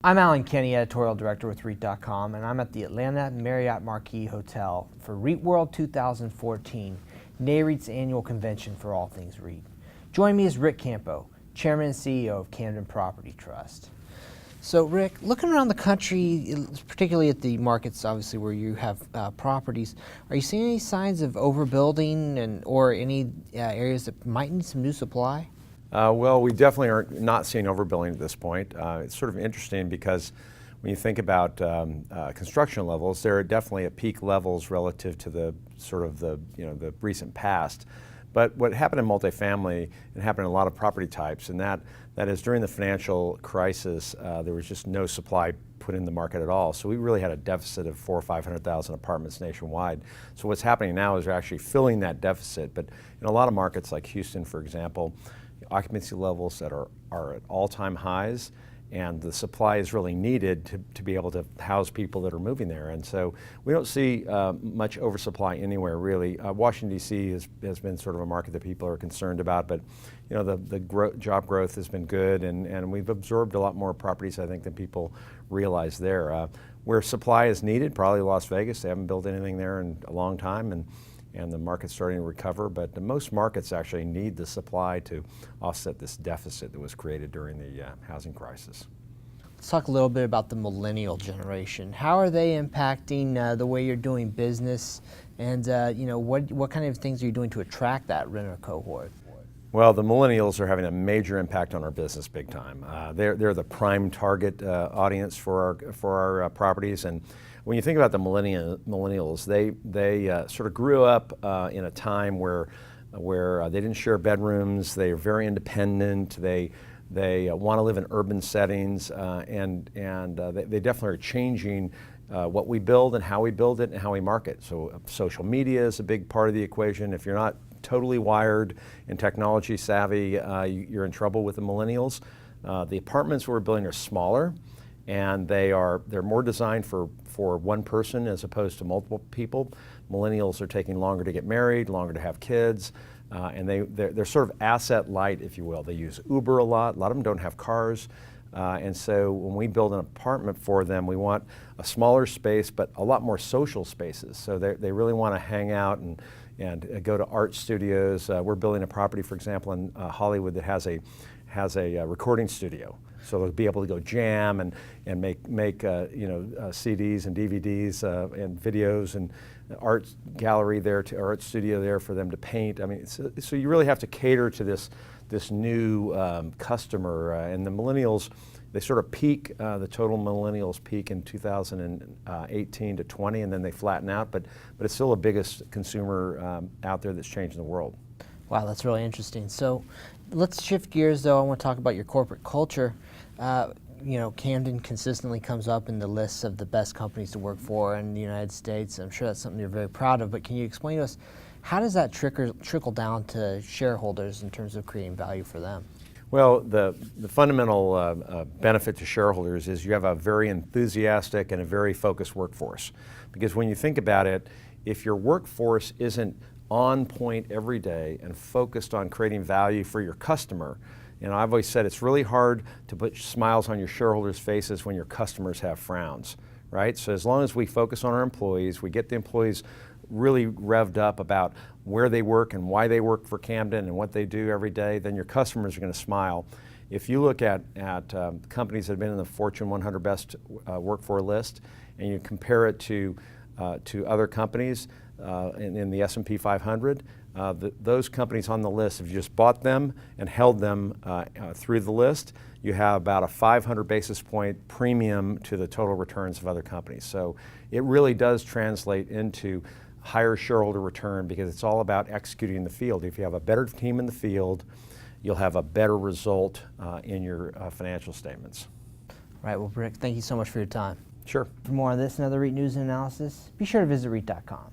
I'm Alan Kenny, Editorial Director with REIT.com, and I'm at the Atlanta Marriott Marquis Hotel for REITWorld 2014, NAREIT's annual convention for all things REIT. Join me is Ric Campo, Chairman and CEO of Camden Property Trust. So Ric, looking around the country, particularly at the markets obviously where you have properties, are you seeing any signs of overbuilding or any areas that might need some new supply? Well, we definitely are not seeing overbuilding at this point. It's sort of interesting because when you think about construction levels, they're definitely at peak levels relative to the the recent past. But what happened in multifamily, it happened in a lot of property types, and that is during the financial crisis, there was just no supply put in the market at all. So we really had a deficit of 400,000 or 500,000 apartments nationwide. So what's happening now is we're actually filling that deficit. But in a lot of markets like Houston, for example, occupancy levels that are at all-time highs, and the supply is really needed to be able to house people that are moving there. And so we don't see much oversupply anywhere really. Washington, D.C. has been sort of a market that people are concerned about, but you know, the job growth has been good, and we've absorbed a lot more properties, I think, than people realize there. Where supply is needed, probably Las Vegas. They haven't built anything there in a long time, and the market's starting to recover, but most markets actually need the supply to offset this deficit that was created during the housing crisis. Let's talk a little bit about the Millennial Generation. How are they impacting the way you're doing business, and what kind of things are you doing to attract that renter cohort? Well, the millennials are having a major impact on our business, big time. They're the prime target audience for our properties, and when you think about the millennials, they sort of grew up in a time where they didn't share bedrooms. They are very independent. They want to live in urban settings, and they definitely are changing what we build and how we build it and how we market. So social media is a big part of the equation. If you're not totally wired and technology savvy, you're in trouble with the millennials. The apartments we're building are smaller, and they're more designed for one person as opposed to multiple people. Millennials are taking longer to get married, longer to have kids, and they're sort of asset light, if you will. They use Uber a lot of them don't have cars, and so when we build an apartment for them, we want a smaller space but a lot more social spaces. So they really want to hang out and go to art studios. We're building a property, for example, in Hollywood that has a recording studio. So they'll be able to go jam and make CDs and DVDs and videos, and art gallery there, art studio there for them to paint. I mean, so you really have to cater to this new customer. And the millennials, they sort of peak. The total millennials peak in 2018 to 20, and then they flatten out. But it's still the biggest consumer out there that's changing the world. Wow, that's really interesting. So let's shift gears, though. I want to talk about your corporate culture. Camden consistently comes up in the lists of the best companies to work for in the United States. I'm sure that's something you're very proud of, but can you explain to us, how does that trickle down to shareholders in terms of creating value for them? Well, the fundamental benefit to shareholders is you have a very enthusiastic and a very focused workforce. Because when you think about it, if your workforce isn't on point every day and focused on creating value for your customer, and I've always said it's really hard to put smiles on your shareholders' faces when your customers have frowns, right? So as long as we focus on our employees, we get the employees really revved up about where they work and why they work for Camden and what they do every day, then your customers are going to smile. If you look at companies that have been in the Fortune 100 Best Work For list, and you compare it to other companies in the S&P 500, those companies on the list, if you just bought them and held them through the list, you have about a 500 basis point premium to the total returns of other companies. So it really does translate into higher shareholder return, because it's all about executing in the field. If you have a better team in the field, you'll have a better result in your financial statements. Right. Well, Ric, thank you so much for your time. Sure. For more on this and other REIT news and analysis, be sure to visit REIT.com.